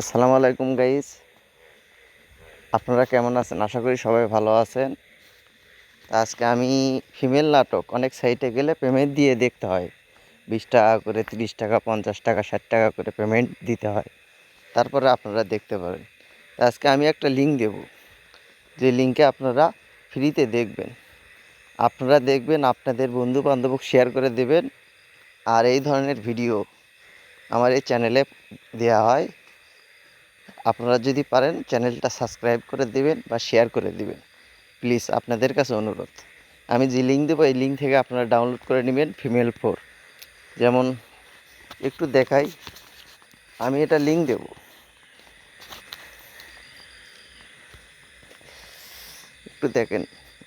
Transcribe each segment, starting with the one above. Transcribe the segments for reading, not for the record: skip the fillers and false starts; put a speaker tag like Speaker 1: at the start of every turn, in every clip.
Speaker 1: আসসালামু আলাইকুম গাইস, আপনারা কেমন আছেন? আশা করি সবাই ভালো আছেন। তা আজকে আমি ফিমেল নাটক অনেক সাইটে গেলে পেমেন্ট দিয়ে দেখতে হয়। 20 টাকা করে, 30 টাকা, 50 টাকা, 60 টাকা করে পেমেন্ট দিতে হয়, তারপরে আপনারা দেখতে পারেন। তা আজকে আমি একটা লিঙ্ক দেব, যে লিঙ্কে আপনারা ফ্রিতে দেখবেন। আপনারা দেখবেন, আপনাদের বন্ধু বান্ধবক শেয়ার করে দেবেন। আর এই ধরনের ভিডিও আমার এই চ্যানেলে দেওয়া হয়। আপনারা যদি পারেন চ্যানেলটা সাবস্ক্রাইব করে দেবেন বা শেয়ার করে দেবেন, প্লিজ আপনাদের কাছে অনুরোধ। আমি যে লিঙ্ক দেবো এই লিঙ্ক থেকে আপনারা ডাউনলোড করে নেবেন ফিমেল 4। যেমন একটু দেখাই, আমি এটা লিঙ্ক দেব, একটু দেখেন।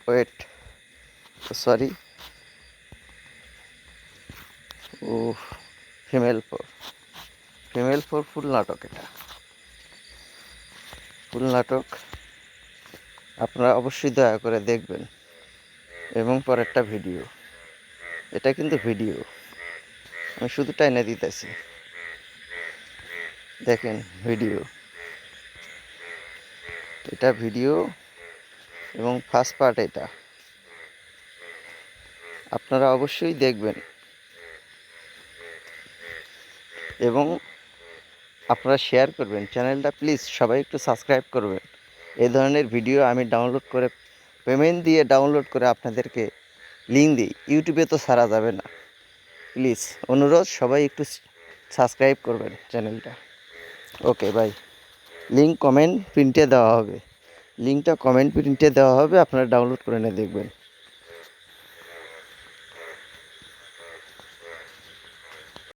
Speaker 1: ওয়েট, সরি, ও ফিমেল 4 ফুল নাটক। এটা ফুল নাটক, আপনারা অবশ্যই দয়া করে দেখবেন। এবং পরেরটা ভিডিও, এটা কিন্তু ভিডিও, আমি শুধু টাইনে দিতেছি। দেখেন ভিডিও, এটা ভিডিও এবং ফার্স্ট পার্ট এটা। আপনারা অবশ্যই দেখবেন এবং আপনারা শেয়ার করবেন। চ্যানেলটা প্লিজ সবাই একটু সাবস্ক্রাইব করবেন। এই ধরনের ভিডিও আমি ডাউনলোড করে, পেমেন্ট দিয়ে ডাউনলোড করে আপনাদেরকে লিঙ্ক দিই। ইউটিউবে তো ছাড়া যাবে না। প্লিজ অনুরোধ, সবাই একটু সাবস্ক্রাইব করবেন চ্যানেলটা। Okay bye. লিঙ্ক কমেন্ট প্রিন্টে দেওয়া হবে, লিঙ্কটা কমেন্ট প্রিন্টে দেওয়া হবে, আপনারা ডাউনলোড করে নিয়ে দেখবেন।